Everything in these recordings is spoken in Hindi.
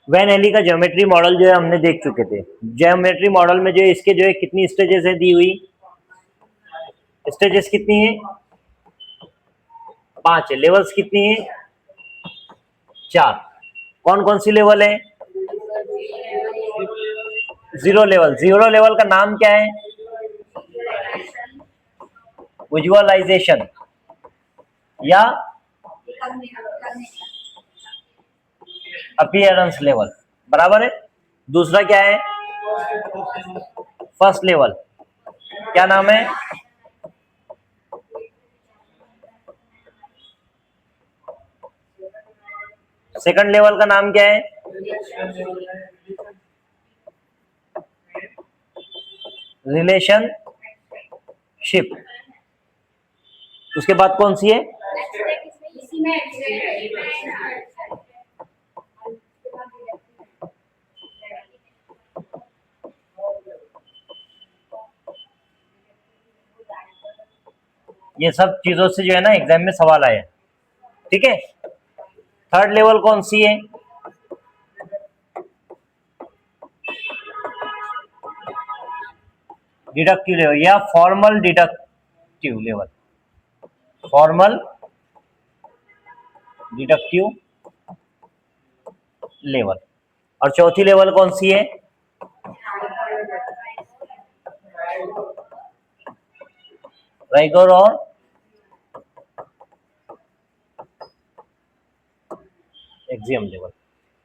वैन एली का ज्योमेट्री मॉडल जो है हमने देख चुके थे। ज्योमेट्री मॉडल में जो है इसके जो है कितनी स्टेजेस है दी हुई, स्टेजेस कितनी है 5 है, लेवल्स कितनी है 4। कौन कौन सी लेवल है, जीरो लेवल। जीरो लेवल का नाम क्या है, विजुअलाइजेशन या अपीयरेंस लेवल, बराबर है। दूसरा क्या है, फर्स्ट लेवल, क्या नाम है, सेकंड लेवल का नाम क्या है, रिलेशनशिप। उसके बाद कौन सी है, ये सब चीजों से जो है ना एग्जाम में सवाल आए, ठीक है। थर्ड लेवल कौन सी है, डिडक्टिव लेवल या formal deductive level, formal deductive level. और चौथी लेवल कौन सी है, राइगोर और एक्सियम लेवल।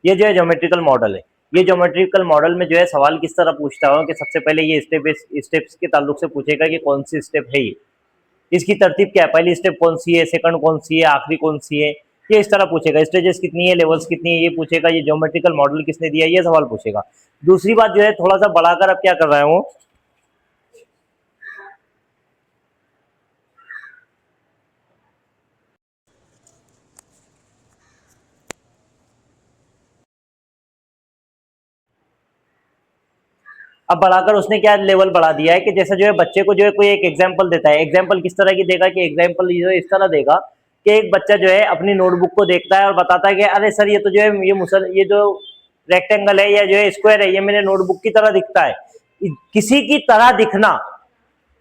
ये जो है ज्योमेट्रिकल मॉडल है। ये ज्योमेट्रिकल मॉडल में जो है सवाल किस तरह पूछता है कि सबसे पहले ये स्टेप्स के ताल्लुक से पूछेगा कि कौन सी स्टेप है ये, इसकी तरतीब क्या है, पहली स्टेप कौन सी है, सेकंड कौन सी है, आखिरी कौन सी है, ये इस तरह पूछेगा। स्टेजेस कितनी है, लेवल्स कितनी है, ये पूछेगा। ये ज्योमेट्रिकल मॉडल किसने दिया, ये सवाल पूछेगा। दूसरी बात जो है थोड़ा सा बढ़ाकर अब क्या कर रहा है वो, अब बढ़ाकर उसने क्या लेवल बढ़ा दिया है कि जैसे जो है बच्चे को जो है कोई एक एग्जांपल देता है। एग्जांपल किस तरह की देगा कि एग्जांपल जो है इस तरह देगा कि एक बच्चा जो है अपनी नोटबुक को देखता है और बताता है कि अरे सर ये तो जो है ये जो रेक्टेंगल है या जो है स्क्वायर है ये मेरे नोटबुक की तरह दिखता है। किसी की तरह दिखना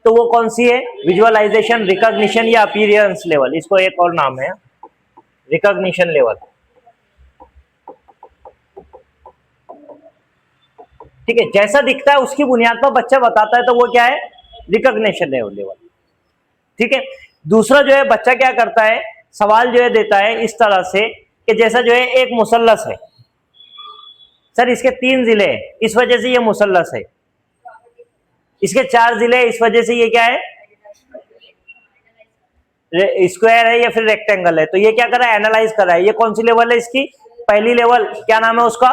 तो वो कौन सी है, विजुअलाइजेशन, रिकॉग्निशन या अपीयरेंस लेवल। इसको एक और नाम है रिकॉग्निशन लेवल, ठीक है। जैसा दिखता है उसकी बुनियाद पर बच्चा बताता है तो वो क्या है, रिकॉग्निशन लेवल, ठीक है। दूसरा जो है बच्चा क्या करता है, सवाल जो है देता है इस तरह से कि जैसा जो है एक मुसल्लस है, सर इसके 3 जिले हैं इस वजह से ये मुसल्लस है, इसके 4 जिले इस वजह से ये क्या है, स्क्वायर है या फिर रेक्टेंगल है। तो ये क्या कर रहा है, एनालाइज कर रहा है। ये कौन सी लेवल है इसकी, पहली लेवल, क्या नाम है उसका,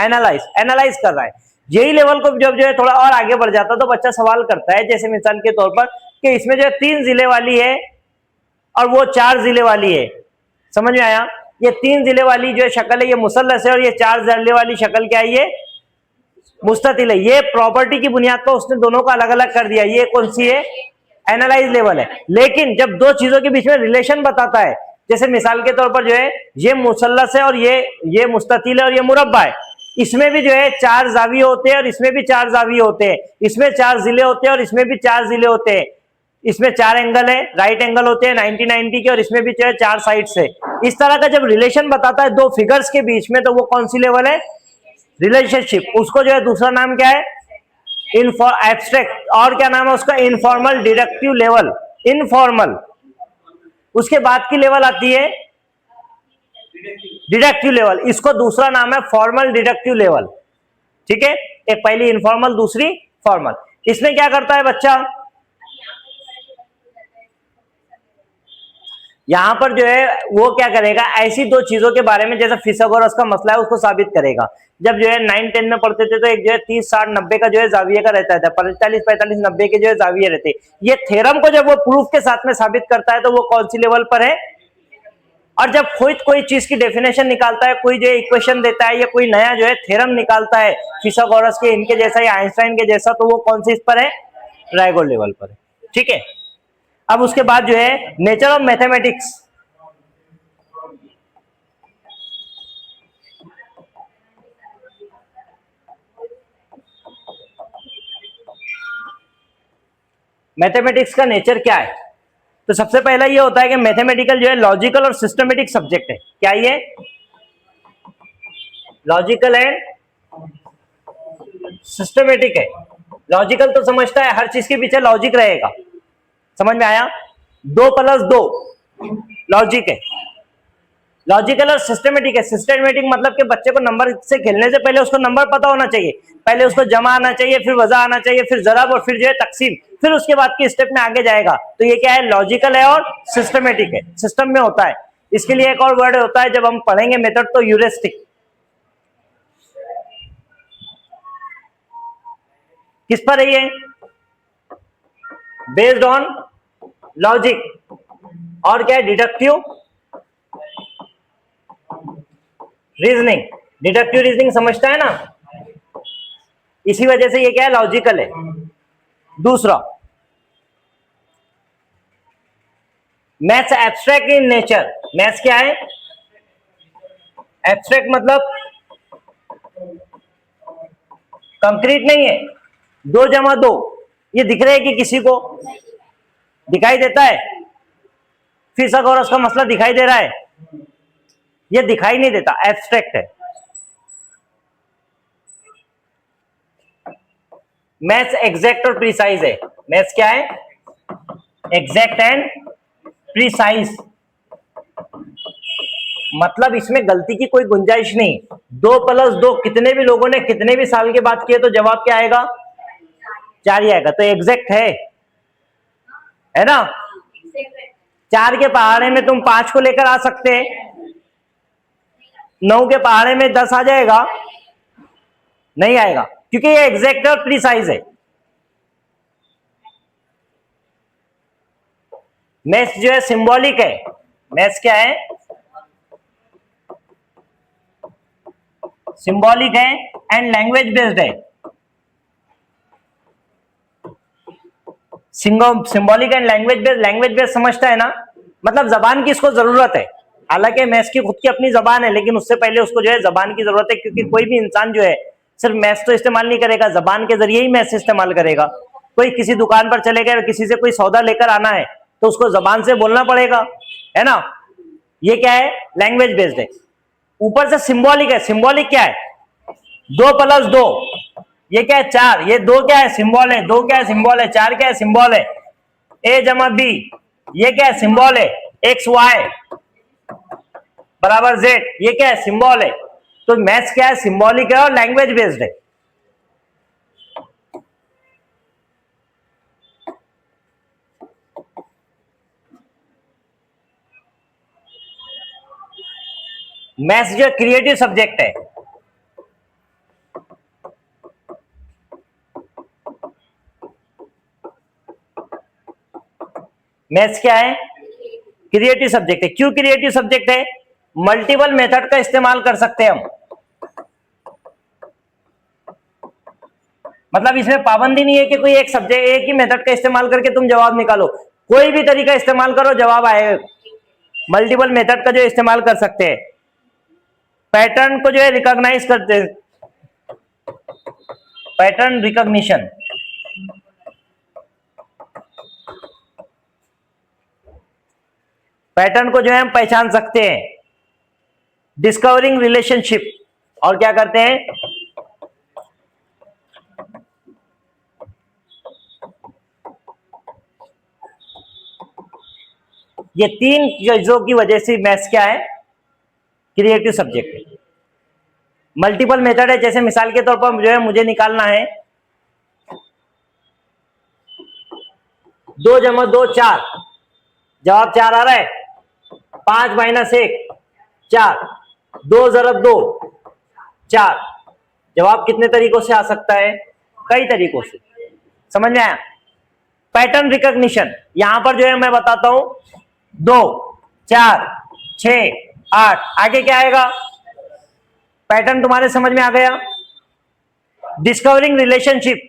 एनालाइज कर रहा है। यही लेवल को जब जो है थोड़ा और आगे बढ़ जाता है तो बच्चा सवाल करता है, जैसे मिसाल के तौर पर कि इसमें जो है 3 जिले वाली है और वो 4 जिले वाली है, समझ में आया। ये 3 जिले वाली जो है शक्ल है ये मुसल्लस है और ये 4 जिले वाली शक्ल क्या है, ये मुस्ततिल है। ये प्रॉपर्टी की बुनियाद पर उसने दोनों को अलग अलग कर दिया। ये कौन सी है, एनालाइज लेवल है। लेकिन जब दो चीजों के बीच में रिलेशन बताता है, जैसे मिसाल के तौर पर जो है ये मुसल्लस है और ये मुस्ततिल है और ये मुरब्बा है, इसमें भी जो है 4 जाविये होते हैं और इसमें भी 4 जाविये होते हैं, इसमें 4 जिले होते हैं और इसमें भी 4 जिले होते हैं, इसमें 4 एंगल है, राइट एंगल होते हैं 90-90 के, और इसमें भी जो है 4 साइड्स है। इस तरह का जब रिलेशन बताता है दो फिगर्स के बीच में तो वो कौन सी लेवल है, रिलेशनशिप। उसको जो है दूसरा नाम क्या है, एब्स्ट्रैक्ट, और क्या नाम है उसका, इनफॉर्मल डिडक्टिव लेवल, इनफॉर्मल। उसके बाद की लेवल आती है डिडक्टिव लेवल, इसको दूसरा नाम है फॉर्मल डिडक्टिव लेवल, ठीक है। एक पहली इनफॉर्मल, दूसरी फॉर्मल। इसमें क्या करता है बच्चा, यहाँ पर जो है वो क्या करेगा, ऐसी दो चीजों के बारे में, जैसे फिथागोरस का मसला है उसको साबित करेगा। जब जो है 9-10 में पढ़ते थे तो एक जो है 30-60-90 का जो है जाविये का रहता था, 45-45-90 के जो है जाविये रहते। ये थ्योरम को जब वो प्रूफ के साथ में साबित करता है तो वो कौन सी लेवल पर है। और जब खुद कोई चीज की डेफिनेशन निकालता है, कोई जो है इक्वेशन देता है या कोई नया जो है थ्योरम निकालता है फिथागोरस के, इनके जैसा या आइंस्टाइन के जैसा, तो वो कौन सी इस पर है, ट्राइगोन लेवल पर है। ठीक है, अब उसके बाद जो है नेचर ऑफ मैथमेटिक्स। मैथमेटिक्स का नेचर क्या है, तो सबसे पहला ये होता है कि मैथमेटिकल जो है लॉजिकल और सिस्टमेटिक सब्जेक्ट है। क्या ये लॉजिकल एंड सिस्टमेटिक है। लॉजिकल तो समझता है हर चीज के पीछे लॉजिक रहेगा, समझ में आया, 2+2 लॉजिक है। लॉजिकल और सिस्टमेटिक है। सिस्टमेटिक मतलब कि बच्चे को नंबर से खेलने से पहले उसको नंबर पता होना चाहिए, पहले उसको जमा आना चाहिए, फिर वजा आना चाहिए, फिर जरब, और फिर जो है तकसीम, फिर उसके बाद की स्टेप में आगे जाएगा। तो ये क्या है, लॉजिकल है और सिस्टमेटिक है, सिस्टम में होता है। इसके लिए एक और वर्ड होता है जब हम पढ़ेंगे मेथड, तो यूरिस्टिक। किस पर है ये, बेस्ड ऑन लॉजिक, और क्या है, डिडक्टिव रीजनिंग। डिडक्टिव रीजनिंग समझता है ना, इसी वजह से ये क्या है, लॉजिकल है। दूसरा, maths abstract in nature. Maths क्या है, एब्स्ट्रैक्ट मतलब कंक्रीट नहीं है। 2+2 ये दिख रहा है कि किसी को दिखाई देता है, फिथागोरस का मसला दिखाई दे रहा है, ये दिखाई नहीं देता, एब्स्ट्रैक्ट है। मैथ्स एग्जैक्ट और प्रिसाइज है। मैथ्स क्या है, एग्जैक्ट एंड प्रिसाइज, मतलब इसमें गलती की कोई गुंजाइश नहीं। 2+2 कितने भी लोगों ने कितने भी साल के बाद किए तो जवाब क्या आएगा, 4 ही आएगा। तो एग्जैक्ट है ना। 4 के पहाड़े में तुम 5 को लेकर आ सकते हैं, 9 के पहाड़े में 10 आ जाएगा, नहीं आएगा, क्योंकि ये एग्जैक्ट और प्रिसाइज है। मैथ्स जो है सिंबॉलिक है। मैथ्स क्या है, सिंबॉलिक है एंड लैंग्वेज बेस्ड है। Symbolic and language based, language based समझता है ना, मतलब जबान की इसको जरूरत है। हालांकि मैथ्स की खुद की अपनी जबान है, लेकिन उससे पहले उसको जो है जबान की जरूरत है, क्योंकि कोई भी इंसान जो है सिर्फ मैथ्स तो इस्तेमाल नहीं करेगा, जबान के जरिए ही मैथ्स इस्तेमाल करेगा। कोई किसी दुकान पर चले गए, किसी से कोई सौदा लेकर आना है तो उसको जबान से बोलना पड़ेगा, है ना। ये क्या है, लैंग्वेज बेस्ड है। ऊपर से सिंबॉलिक है। सिंबॉलिक क्या है, 2+2 ये क्या है, 4, ये 2 क्या है, सिंबल है, 2 क्या है, सिंबल है, 4 क्या है, सिंबल है, A+B ये क्या है, सिंबल है, XY बराबर Z ये क्या है, सिंबल है। तो मैथ्स क्या है, सिंबॉलिक है और लैंग्वेज बेस्ड है। मैथ्स जो क्रिएटिव सब्जेक्ट है। मैथ्स क्या है, क्रिएटिव सब्जेक्ट है। क्यों क्रिएटिव सब्जेक्ट है, मल्टीपल मेथड का इस्तेमाल कर सकते हैं हम, मतलब इसमें पाबंदी नहीं है कि कोई एक सब्जेक्ट, एक ही मेथड का इस्तेमाल करके तुम जवाब निकालो, कोई भी तरीका इस्तेमाल करो जवाब आएगा। मल्टीपल मेथड का जो इस्तेमाल कर सकते हैं, पैटर्न को जो है रिकॉग्नाइज करते हैं, पैटर्न रिकॉग्निशन, पैटर्न को जो है हम पहचान सकते हैं, डिस्कवरिंग रिलेशनशिप, और क्या करते हैं, ये 3 चीजों की वजह से मैथ्स क्या है, क्रिएटिव सब्जेक्ट है। मल्टीपल मेथड है, जैसे मिसाल के तौर पर जो है मुझे निकालना है 2+2 4, जवाब 4 आ रहा है, 5 माइनस 1 4, 2 ज़रब 2 4। जवाब कितने तरीकों से आ सकता है? कई तरीकों से। समझ में आया? पैटर्न रिकॉग्निशन यहां पर जो है मैं बताता हूं, 2 4 6 8, आगे क्या आएगा? पैटर्न तुम्हारे समझ में आ गया? डिस्कवरिंग रिलेशनशिप,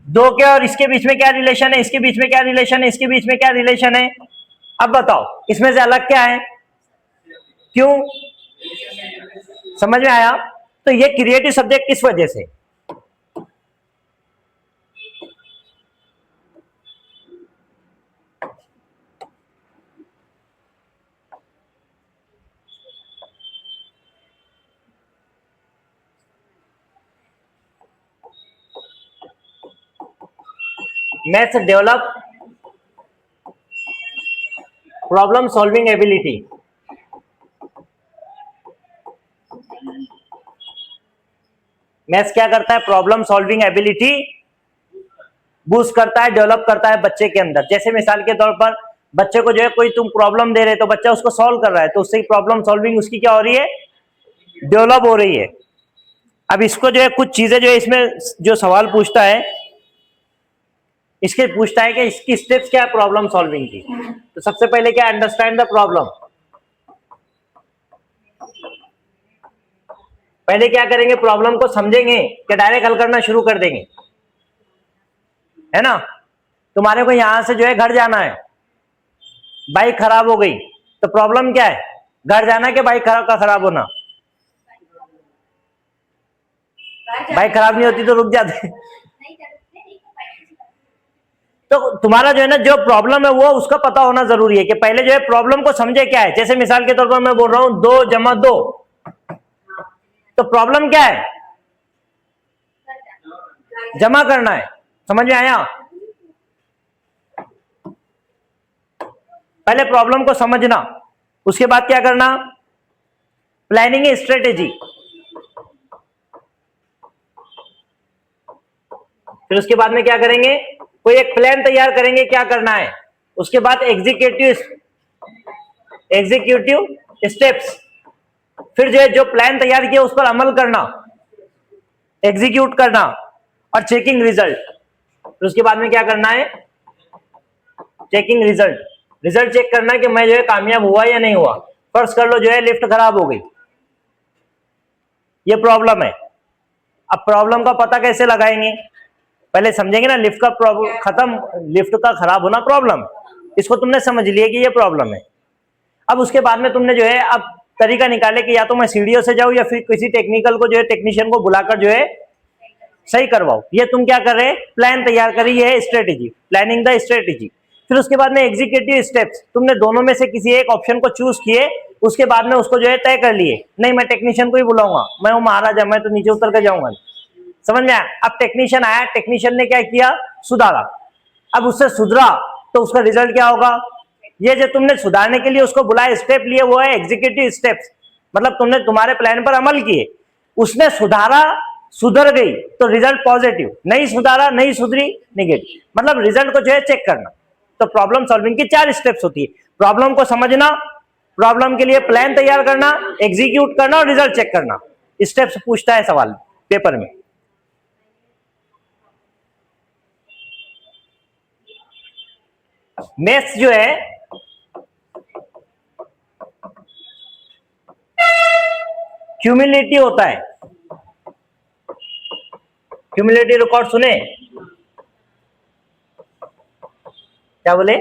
2 के और इसके बीच में क्या रिलेशन है, इसके बीच में क्या रिलेशन है, इसके बीच में क्या रिलेशन है। अब बताओ इसमें से अलग क्या है, क्यों? समझ में आया? तो ये क्रिएटिव सब्जेक्ट किस वजह से? Maths develop problem solving ability. Maths क्या करता है? प्रॉब्लम सॉल्विंग एबिलिटी बूस्ट करता है, डेवलप करता है बच्चे के अंदर। जैसे मिसाल के तौर पर बच्चे को जो है कोई तुम प्रॉब्लम दे रहे तो बच्चा उसको सॉल्व कर रहा है, तो उससे प्रॉब्लम सॉल्विंग उसकी क्या हो रही है? डेवलप हो रही है। अब इसको जो है कुछ चीजें जो है इसमें जो सवाल पूछता है, इसके पूछता है कि इसकी स्टेप्स क्या है प्रॉब्लम सॉल्विंग की। तो सबसे पहले क्या? Understand the problem. पहले क्या करेंगे? प्रॉब्लम को समझेंगे कि डायरेक्ट हल करना शुरू कर देंगे, है ना? तुम्हारे को यहां से जो है घर जाना है, बाइक खराब हो गई, तो प्रॉब्लम क्या है? घर जाना कि बाइक खराब होना? बाइक खराब नहीं होती तो रुक जाते। तो तुम्हारा जो है ना जो प्रॉब्लम है वो उसका पता होना जरूरी है कि पहले जो है प्रॉब्लम को समझे क्या है। जैसे मिसाल के तौर पर मैं बोल रहा हूं 2 जमा 2, तो प्रॉब्लम क्या है? जमा करना है। समझ में आया? पहले प्रॉब्लम को समझना, उसके बाद क्या करना? Planning strategy. फिर उसके बाद में क्या करेंगे? कोई एक प्लान तैयार करेंगे क्या करना है। उसके बाद एग्जीक्यूटिव स्टेप्स। फिर जो है जो प्लान तैयार किया उस पर अमल करना, एग्जीक्यूट करना और चेकिंग रिजल्ट। फिर उसके बाद में क्या करना है? चेकिंग रिजल्ट चेक करना कि मैं जो है कामयाब हुआ या नहीं हुआ। फर्ज कर लो जो है लिफ्ट खराब हो गई, ये प्रॉब्लम है। अब प्रॉब्लम का पता कैसे लगाएंगे? पहले समझेंगे ना लिफ्ट का प्रॉब्लम खत्म, लिफ्ट का खराब होना प्रॉब्लम, इसको तुमने समझ लिया कि ये प्रॉब्लम है। अब उसके बाद में तुमने जो है अब तरीका निकाले कि या तो मैं सीढ़ियों से जाऊं या फिर किसी टेक्निकल को जो है टेक्नीशियन को बुलाकर जो है सही करवाओ। ये तुम क्या कर रहे हैं? प्लान तैयार करी है, स्ट्रेटेजी, प्लानिंग द स्ट्रेटेजी। फिर उसके बाद में एग्जीक्यूटिव स्टेप्स, तुमने दोनों में से किसी एक ऑप्शन को चूज किए, उसके बाद में उसको जो है तय कर लिए, नहीं मैं टेक्नीशियन को ही बुलाऊंगा, मैं हूं महाराजा, मैं तो नीचे उतर कर जाऊंगा। समझ में आया? अब टेक्नीशियन आया, टेक्नीशियन ने क्या किया? सुधारा। अब उससे सुधरा तो उसका रिजल्ट क्या होगा? ये जो तुमने सुधारने के लिए उसको बुलाया, स्टेप लिए, वो है एग्जीक्यूटिव स्टेप्स। मतलब तुमने तुम्हारे प्लान पर अमल किए, उसने सुधारा, सुधर गई तो रिजल्ट पॉजिटिव, नहीं सुधारा, नहीं सुधरी, नेगेटिव। मतलब रिजल्ट को जो है चेक करना। तो प्रॉब्लम सॉल्विंग की 4 स्टेप्स होती है। प्रॉब्लम को समझना, प्रॉब्लम के लिए प्लान तैयार करना, एग्जीक्यूट करना और रिजल्ट चेक करना। स्टेप्स पूछता है सवाल पेपर में। मैथ्स जो है क्यूमुलेटिव होता है। क्यूमुलेटिव रिकॉर्ड सुने? क्या बोले?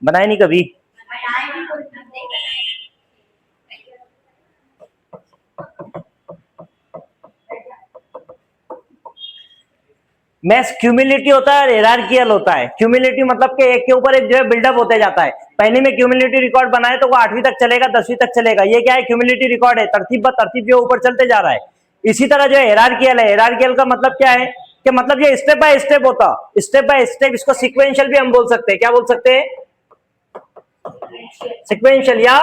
बनाए नहीं कभी? मैथ्स क्यूमुलेटिव होता है और हिरार्कियल होता है। क्यूमुलेटिव मतलब कि एक के ऊपर एक जो है बिल्डअप होते जाता है। पहले में क्यूमुलेटिव रिकॉर्ड बनाए तो वो 8वीं तक चलेगा, 10वीं तक चलेगा। ये क्या है? क्यूमुलेटिव रिकॉर्ड है, तरतीब ब तरतीब जो ऊपर चलते जा रहा है। इसी तरह जो है हिरार्कियल है। हिरार्कियल का मतलब क्या है कि मतलब ये स्टेप बाय स्टेप होता, स्टेप बाय स्टेप। इसको सिक्वेंशियल भी हम बोल सकते हैं। क्या बोल सकते हैं? सिक्वेंशियल या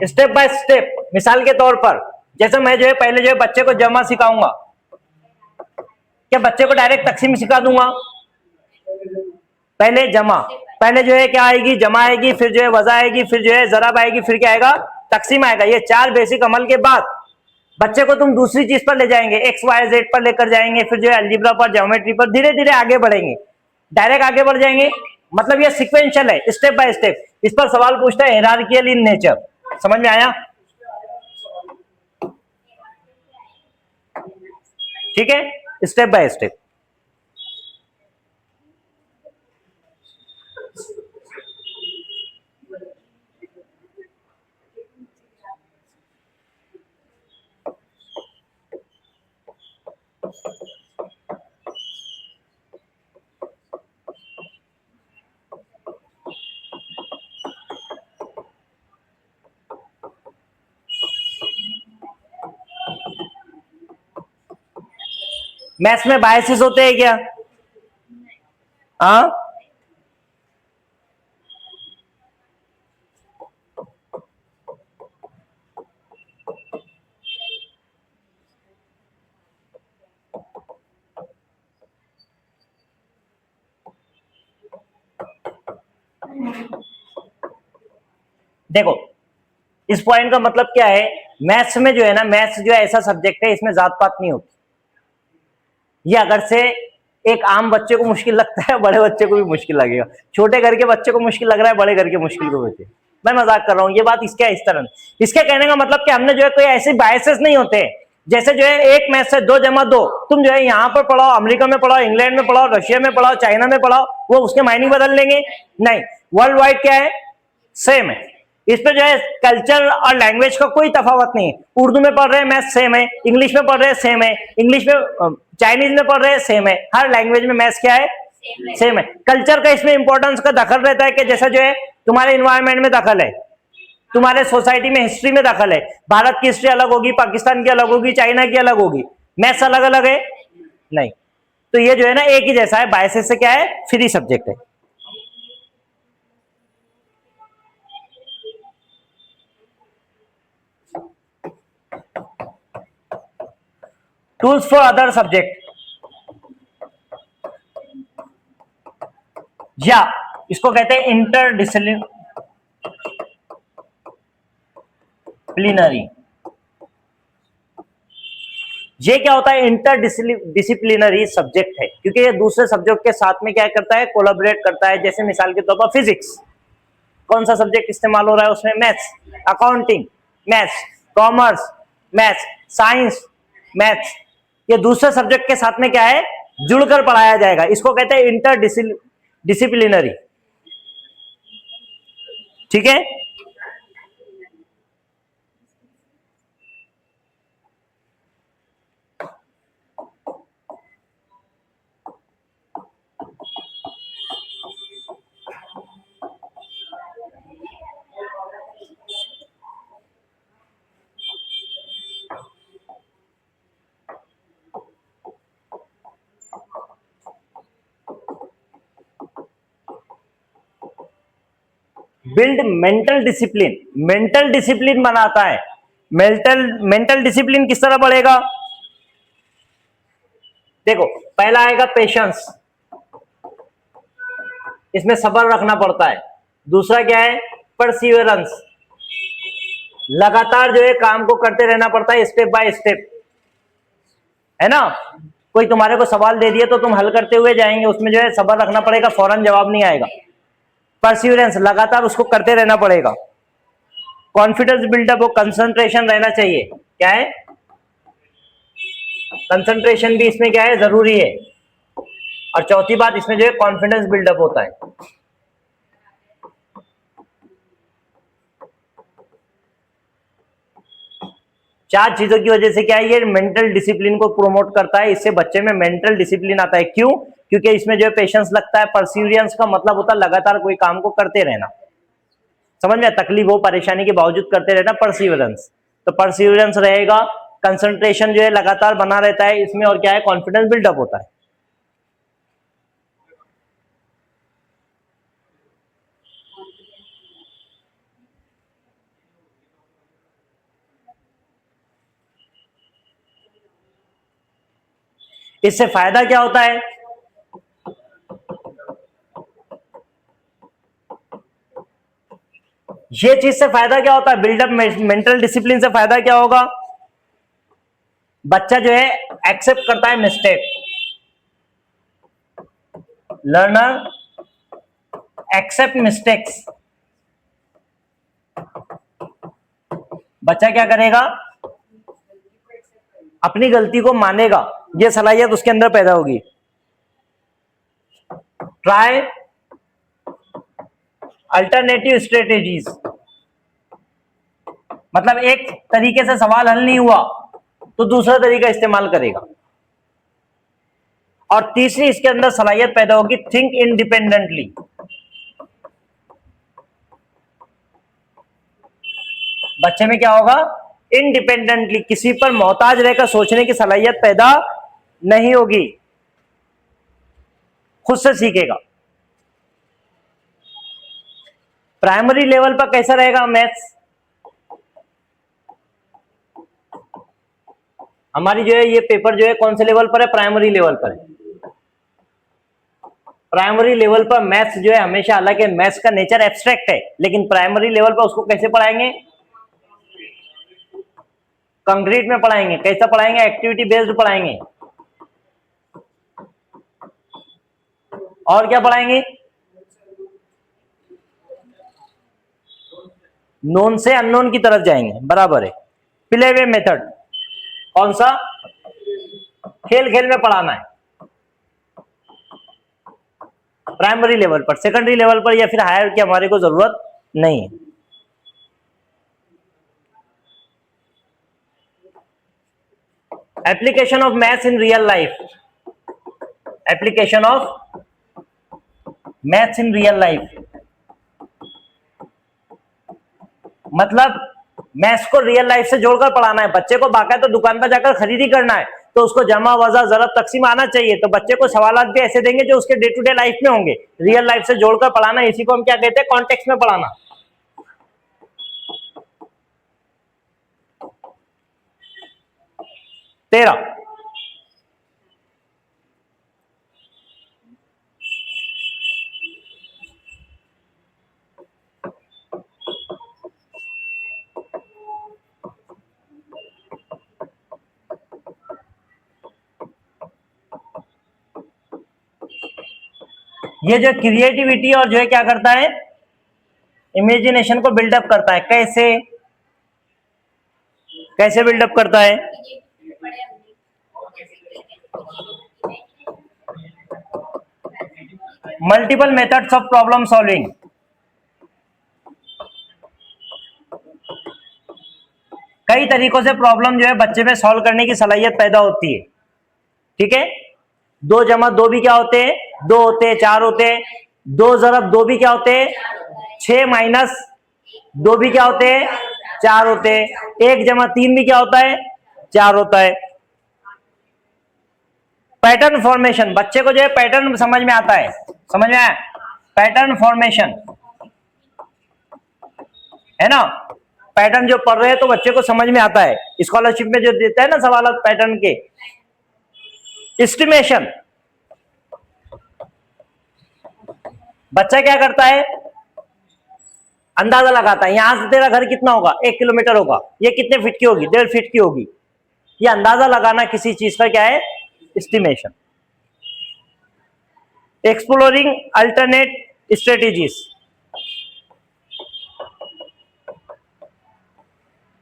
स्टेप बाय स्टेप। मिसाल के तौर पर जैसे मैं जो है पहले जो है बच्चे को जमा सिखाऊंगा, क्या बच्चे को डायरेक्ट तकसीम सिखा दूंगा? पहले जमा, पहले जो है क्या आएगी, जमा आएगी, फिर जो है वजा आएगी, फिर जो है जरब आएगी, फिर क्या आएगा, तकसीम आएगा। ये 4 बेसिक अमल के बाद बच्चे को तुम दूसरी चीज पर ले जाएंगे, एक्स वाई जेड पर लेकर जाएंगे, फिर जो है अलजेब्रा पर, ज्योमेट्री पर, धीरे धीरे आगे बढ़ेंगे, डायरेक्ट आगे बढ़ जाएंगे। मतलब ये सीक्वेंशियल है, स्टेप बाय स्टेप। इस पर सवाल पूछता है हायरार्किकल इन नेचर। समझ में आया? ठीक है, स्टेप बाय स्टेप। मैथ्स में बायसेस होते हैं क्या? हाँ, देखो इस पॉइंट का मतलब क्या है, मैथ्स में जो है ना, मैथ्स जो है ऐसा सब्जेक्ट है, इसमें जात पात नहीं होती। ये अगर से एक आम बच्चे को मुश्किल लगता है, बड़े बच्चे को भी मुश्किल लगेगा। छोटे घर के बच्चे को मुश्किल लग रहा है, बड़े घर के मुश्किल को बच्चे, मैं मजाक कर रहा हूँ। ये बात इसके इस तरह, इसके कहने का मतलब कि हमने जो है कोई ऐसे बायसेस नहीं होते, जैसे जो है एक मैथ से 2 जमा 2 तुम जो है यहाँ पर पढ़ाओ, अमेरिका में पढ़ाओ, इंग्लैंड में पढ़ाओ, रशिया में पढ़ाओ, चाइना में पढ़ाओ, वो उसके मायने बदल लेंगे? नहीं, वर्ल्ड वाइड क्या है, सेम है। इस पे जो है कल्चर और लैंग्वेज का कोई तफावत नहीं है। उर्दू में पढ़ रहे हैं मैथ्स सेम है, इंग्लिश में पढ़ रहे हैं सेम है, इंग्लिश में चाइनीज में पढ़ रहे हैं सेम है, हर लैंग्वेज में मैथ्स क्या है, सेम है। कल्चर का इसमें इंपॉर्टेंस का दखल रहता है कि जैसा जो है तुम्हारे इन्वायरमेंट में दखल है, तुम्हारे सोसाइटी में हिस्ट्री में दखल है। भारत की हिस्ट्री अलग होगी, पाकिस्तान की अलग होगी, चाइना की अलग होगी, मैथ्स अलग अलग है नहीं। तो ये जो है ना एक ही जैसा है, बायसेस से क्या है, फ्री सब्जेक्ट है। टूल्स फॉर अदर सब्जेक्ट, या इसको कहते हैं इंटरडिसिप्लिनरी। ये क्या होता है, इंटरडिसिप्लिनरी सब्जेक्ट है, क्योंकि ये दूसरे सब्जेक्ट के साथ में क्या करता है, कोलैबोरेट करता है। जैसे मिसाल के तौर पर फिजिक्स, कौन सा सब्जेक्ट इस्तेमाल हो रहा है उसमें, maths, accounting maths, commerce maths, science maths, ये दूसरे सब्जेक्ट के साथ में क्या है, जुड़कर पढ़ाया जाएगा। इसको कहते हैं इंटरडिसिप्लिनरी। ठीक है, build mental discipline, mental discipline बनाता है। मेंटल डिसिप्लिन किस तरह बढ़ेगा, देखो पहला आएगा पेशेंस, इसमें सब्र रखना पड़ता है। दूसरा क्या है, परसिवरेंस, लगातार जो है काम को करते रहना पड़ता है, स्टेप बाय स्टेप, है ना। कोई तुम्हारे को सवाल दे दिया तो तुम हल करते हुए जाएंगे, उसमें जो है सब्र रखना पड़ेगा, फौरन जवाब नहीं आएगा। परसिवरेंस, लगातार उसको करते रहना पड़ेगा। कॉन्फिडेंस बिल्डअप हो, कंसंट्रेशन रहना चाहिए। क्या है, कंसंट्रेशन भी इसमें क्या है, जरूरी है। और चौथी बात, इसमें जो है कॉन्फिडेंस बिल्डअप होता है। चार चीजों की वजह से क्या है, ये मेंटल डिसिप्लिन को प्रोमोट करता है। इससे बच्चे में मेंटल डिसिप्लिन आता है। क्यों? क्योंकि इसमें जो है पेशेंस लगता है। परसिवरेंस का मतलब होता है लगातार कोई काम को करते रहना, समझ में, तकलीफ हो परेशानी के बावजूद करते रहना, परसिवरेंस। तो परसिवरेंस रहेगा, कंसंट्रेशन जो है लगातार बना रहता है इसमें, और क्या है, कॉन्फिडेंस बिल्डअप होता है। इससे फायदा क्या होता है? ये चीज से फायदा क्या होता है? बिल्डअप मेंटल डिसिप्लिन से फायदा क्या होगा? बच्चा जो है एक्सेप्ट करता है मिस्टेक। Learner accept mistakes. बच्चा क्या करेगा? अपनी गलती को मानेगा, यह सलाहियत उसके अंदर पैदा होगी। ट्राई अल्टरनेटिव स्ट्रेटेजीज, मतलब एक तरीके से सवाल हल नहीं हुआ तो दूसरा तरीका इस्तेमाल करेगा। और तीसरी इसके अंदर सलाहियत पैदा होगी, थिंक इंडिपेंडेंटली। बच्चे में क्या होगा? इंडिपेंडेंटली, किसी पर मोहताज रहकर सोचने की सलाहियत पैदा नहीं होगी, खुद से सीखेगा। प्राइमरी लेवल पर कैसा रहेगा मैथ्स? हमारी जो है ये पेपर जो है कौन से लेवल पर है? प्राइमरी लेवल पर है। प्राइमरी लेवल पर मैथ्स जो है हमेशा, हालांकि मैथ्स का नेचर एब्स्ट्रैक्ट है, लेकिन प्राइमरी लेवल पर उसको कैसे पढ़ाएंगे? कंक्रीट में पढ़ाएंगे। कैसा पढ़ाएंगे? एक्टिविटी बेस्ड पढ़ाएंगे। और क्या पढ़ाएंगे? नोन से अननोन की तरफ जाएंगे, बराबर है। प्ले वे मेथड कौन सा? खेल खेल में पढ़ाना है प्राइमरी लेवल पर। सेकेंडरी लेवल पर या फिर हायर की हमारे को जरूरत नहीं है। Application of maths in real life. Application of maths in real life मतलब मैथ्स को रियल लाइफ से जोड़कर पढ़ाना है बच्चे को। बाकायदा तो दुकान पर जाकर खरीदी करना है तो उसको जमा वजा जरब तकसीम आना चाहिए, तो बच्चे को सवालात भी ऐसे देंगे जो उसके डे टू डे लाइफ में होंगे। रियल लाइफ से जोड़कर पढ़ाना, इसी को हम क्या कहते हैं? कॉन्टेक्स्ट में पढ़ाना। तेरा ये जो क्रिएटिविटी और जो है क्या करता है? इमेजिनेशन को बिल्डअप करता है। कैसे? कैसे बिल्डअप करता है? Multiple methods of problem solving. कई तरीकों से प्रॉब्लम जो है बच्चे में सॉल्व करने की सलाहियत पैदा होती है। ठीक है? 2 + 2 भी क्या होते हैं? 2 होते हैं। 4 होते हैं। 2 ज़रब 2 भी क्या होते हैं? 6 - 2 भी क्या होते हैं? 4 होते हैं। 1 + 3 भी क्या होता है? 4 होता है। पैटर्न फॉर्मेशन, बच्चे को जो है पैटर्न समझ में आता है। समझ में आया? पैटर्न फॉर्मेशन है ना? पैटर्न जो पढ़ रहे हैं तो बच्चे को समझ में आता है। स्कॉलरशिप में जो देता है ना सवाल पैटर्न के, एस्टिमेशन। बच्चा क्या करता है? अंदाजा लगाता है, यहां से तेरा घर कितना होगा? 1 किलोमीटर होगा। ये कितने फीट की होगी? 1.5 फीट की होगी। ये अंदाजा लगाना किसी चीज का क्या है? Estimation. Exploring alternate strategies.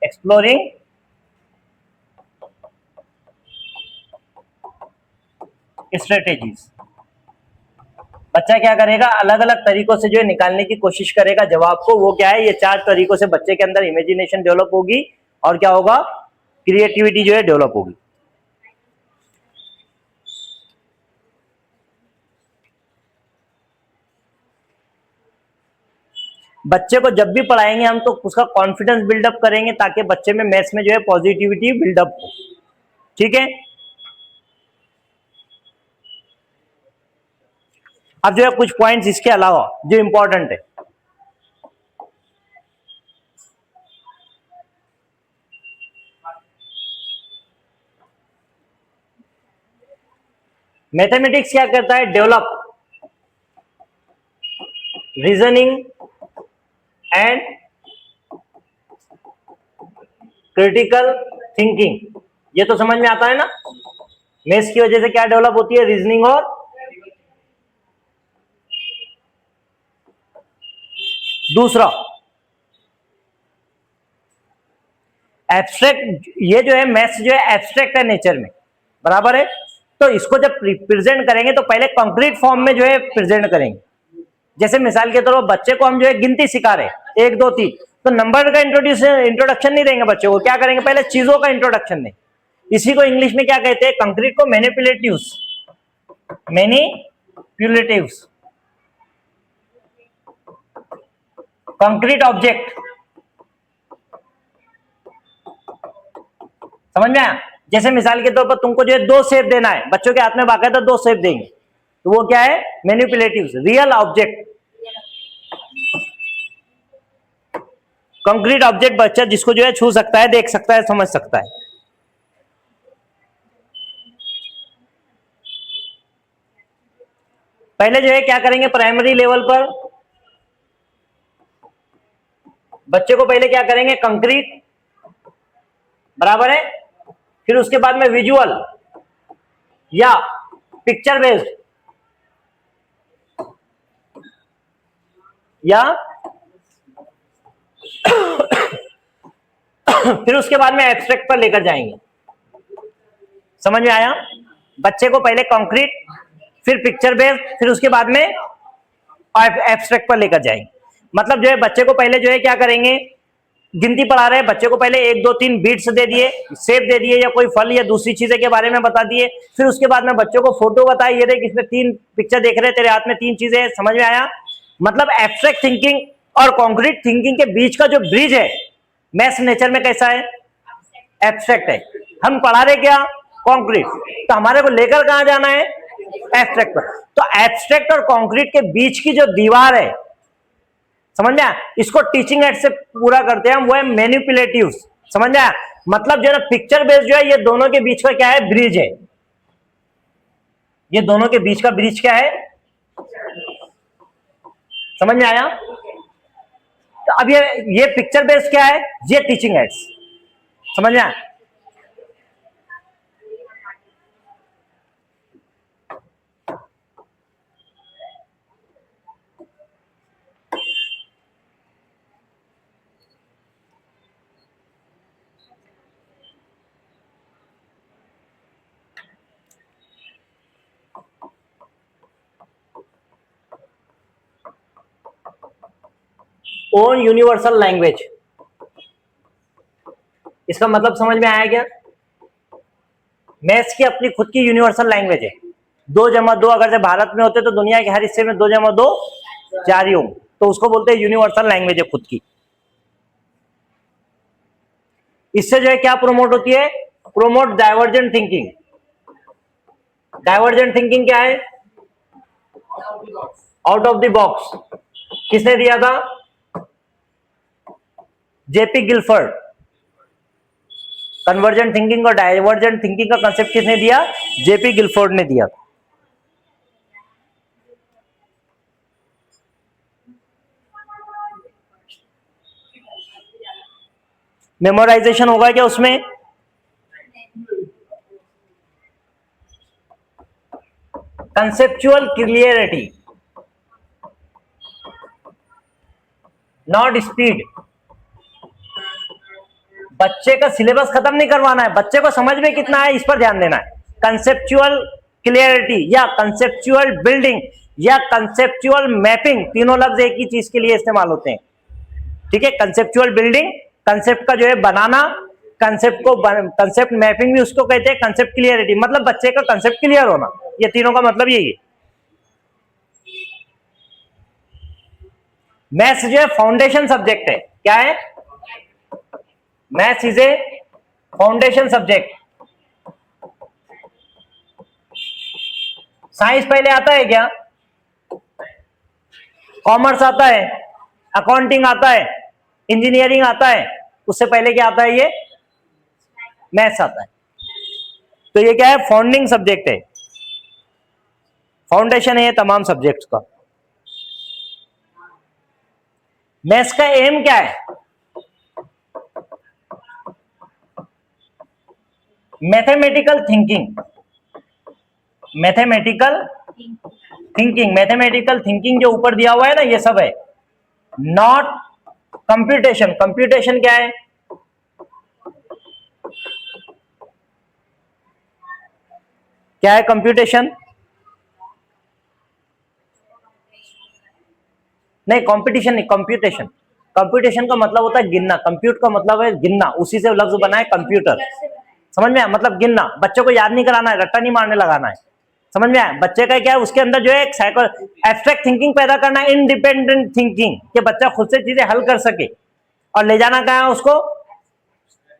Exploring strategies. बच्चा क्या करेगा? अलग अलग तरीकों से जो है निकालने की कोशिश करेगा जवाब को। वो क्या है? ये 4 तरीकों से बच्चे के अंदर इमेजिनेशन डेवलप होगी और क्या होगा? क्रिएटिविटी जो है डेवलप होगी। बच्चे को जब भी पढ़ाएंगे हम तो उसका कॉन्फिडेंस बिल्डअप करेंगे ताकि बच्चे में मैथ्स में जो है पॉजिटिविटी बिल्डअप हो। ठीक है? अब जो है कुछ पॉइंट्स इसके अलावा जो इंपॉर्टेंट है। मैथमेटिक्स क्या करता है? Develop reasoning and critical thinking. ये तो समझ में आता है ना? मैथ्स की वजह से क्या डेवलप होती है? रीजनिंग और दूसरा एब्स्ट्रैक्ट। ये जो है मैथ्स जो है एब्स्ट्रैक्ट है नेचर में, बराबर है। तो इसको जब प्रेजेंट करेंगे तो पहले कंक्रीट फॉर्म में जो है प्रेजेंट करेंगे। जैसे मिसाल के तौर पर बच्चे को हम जो है गिनती सिखा रहे हैं 1 2 3, तो नंबर का इंट्रोडक्शन नहीं देंगे बच्चे को, क्या करेंगे? पहले चीजों का इंट्रोडक्शन दें। इसी को इंग्लिश में क्या कहते हैं? कंक्रीट को मैनिपुलेटिव्स, मैनिपुलेटिव्स, कंक्रीट ऑब्जेक्ट। समझ में आया? जैसे मिसाल के तौर पर तुमको जो है 2 शेप देना है, बच्चों के हाथ में बाकायदा 2 शेप देंगे, तो वो क्या है? मैनिपुलेटिव्स, रियल ऑब्जेक्ट, कंक्रीट ऑब्जेक्ट बच्चा जिसको जो है छू सकता है, देख सकता है, समझ सकता है। पहले जो है क्या करेंगे? प्राइमरी लेवल पर बच्चे को पहले क्या करेंगे? कंक्रीट, बराबर है। फिर उसके बाद में विजुअल या पिक्चर बेस्ड या फिर उसके बाद में एब्स्ट्रैक्ट पर लेकर जाएंगे। समझ में आया? बच्चे को पहले कंक्रीट, फिर पिक्चर बेस्ड, फिर उसके बाद में एब्स्ट्रैक्ट पर लेकर जाएंगे। मतलब जो है बच्चे को पहले जो है क्या करेंगे? गिनती पढ़ा रहे हैं, बच्चे को पहले 1 2 3 बीट्स दे दिए, शेप दे दिए, या कोई फल या दूसरी चीजें के बारे में बता दिए। फिर उसके बाद में बच्चों को फोटो बताई, ये देख इसमें 3 पिक्चर देख रहे हैं, तेरे हाथ में 3 चीजें हैं। समझ में आया? मतलब एब्स्ट्रैक्ट थिंकिंग और कॉन्क्रीट थिंकिंग के बीच का जो ब्रिज है, मैथ्स नेचर में कैसा है? एब्स्ट्रैक्ट है। हम पढ़ा रहे क्या? कॉन्क्रीट। तो हमारे को लेकर कहां जाना है? एब्स्ट्रैक्ट पर। तो एब्स्ट्रैक्ट और कॉन्क्रीट के बीच की जो दीवार है, समझ में आया? इसको टीचिंग एड से पूरा करते हैं हम, वो है मैनिपुलेटिव्स। समझ में आया? मतलब जो है पिक्चर बेस्ड जो है, ये दोनों के बीच का क्या है? ब्रिज है। ये दोनों के बीच का ब्रिज क्या है? समझ में आया? तो अब ये पिक्चर बेस्ड क्या है? ये टीचिंग एड्स। समझ में आया? ओन यूनिवर्सल लैंग्वेज, इसका मतलब समझ में आया क्या? मैथ्स की अपनी खुद की यूनिवर्सल लैंग्वेज है। 2 जमा 2 अगर से भारत में होते तो दुनिया के हर हिस्से में 2 जमा 2 4 ही होंगे, तो उसको बोलते हैं यूनिवर्सल लैंग्वेज है खुद की। इससे जो है क्या प्रोमोट होती है? Promote divergent thinking. Divergent thinking क्या है? Out of the box. किसने दिया था? JP Gilford. कन्वर्जेंट थिंकिंग और डाइवर्जेंट थिंकिंग का कंसेप्ट किसने दिया? जेपी गिलफोर्ड ने दिया। मेमोराइजेशन होगा क्या उसमें? Conceptual clarity, not speed. बच्चे का सिलेबस खत्म नहीं करवाना है, बच्चे को समझ में कितना है इस पर ध्यान देना है। कंसेप्चुअल क्लियरिटी या कंसेप्चुअल बिल्डिंग या कंसेप्चुअल मैपिंग, तीनों लफ्ज एक ही चीज के लिए इस्तेमाल होते हैं। ठीक है? कंसेप्चुअल बिल्डिंग, कंसेप्ट का जो है बनाना, कंसेप्ट मैपिंग भी उसको कहते हैं, कंसेप्ट क्लियरिटी मतलब बच्चे का कंसेप्ट क्लियर होना। ये तीनों का मतलब यही है। मैथ्स जो है फाउंडेशन सब्जेक्ट है। क्या है? Maths is a foundation subject. Science पहले आता है क्या? कॉमर्स आता है, अकाउंटिंग आता है, इंजीनियरिंग आता है, उससे पहले क्या आता है? ये मैथ्स आता है। तो ये क्या है? फाउंडिंग सब्जेक्ट है। फाउंडेशन है ये तमाम सब्जेक्ट्स का। मैथ्स का एम क्या है? Mathematical thinking, mathematical thinking, mathematical thinking जो ऊपर दिया हुआ है ना, ये सब है, नॉट कंप्यूटेशन। कंप्यूटेशन क्या है? क्या है कंप्यूटेशन? नहीं, कंपटीशन नहीं, कंप्यूटेशन। कंप्यूटेशन का मतलब होता है गिनना, कंप्यूट का मतलब है गिनना, उसी से लफ्ज बना है कंप्यूटर। समझ में आया? मतलब गिनना, बच्चों को याद नहीं कराना है, रट्टा नहीं मारने लगाना है। समझ में आया? बच्चे का क्या है, उसके अंदर जो है एक साइको एब्स्ट्रैक्ट थिंकिंग पैदा करना है, इंडिपेंडेंट थिंकिंग, कि बच्चा खुद से चीजें हल कर सके, और ले जाना कहाँ है उसको?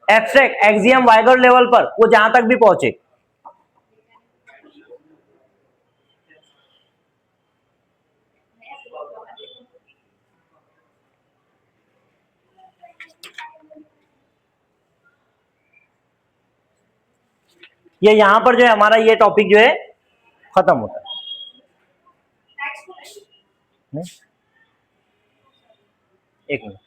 एब्स्ट्रैक्ट एक्सियम वाइगर लेवल पर, वो जहां तक भी पहुंचे। ये यहां पर जो है हमारा ये टॉपिक जो है खत्म होता है। एक मिनट।